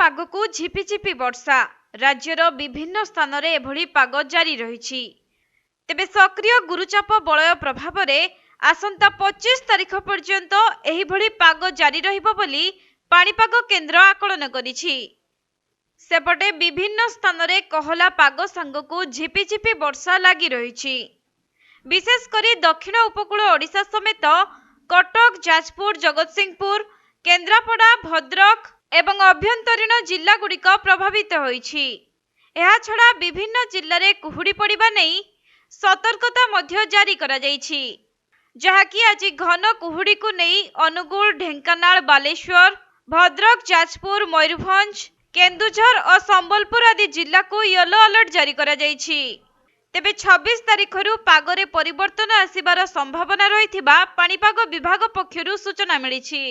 पागकु झिपिझिपि वर्षा राज्यर विभिन्न स्थान रे एभली पाग जारी रही। तेबे सक्रिय गुरुचाप बलय प्रभाव रे आसंता 25 तारिख पर्यंत एहिभली पाग जारी रहिबो बोली पाणीपाग केन्द्र आकलन करिछि। सेपटे विभिन्न स्थान रे कहला पाग सांगकु झिपिझिपि वर्षा लागी रही। विशेषकर दक्षिण उपकूल ओडिशा समेत कटक, जाजपुर, जगतसिंहपुर, केन्द्रापड़ा, भद्रक एवं अभ्यंतरीण जिला गुड़िक प्रभावित होइछि। एहा छड़ा विभिन्न जिल्ला रे कुहुड़ी पड़िबा नेई सतर्कता मध्य जारी करा जाइछि, जहाकि आज घन कुहुड़ी को नेई अनुगुल, ढेंकानाल, बालेश्वर, भद्रक, जाजपुर, मयूरभंज, केन्दुझर और संबलपुर आदि जिला को येलो अलर्ट जारी करा जाइछि। तेबे 26 तारिखरु पागरे परिवर्तन आसिबार संभावना रहिथिबा पाणीपाग विभाग पक्षरु सूचना मिलिछि।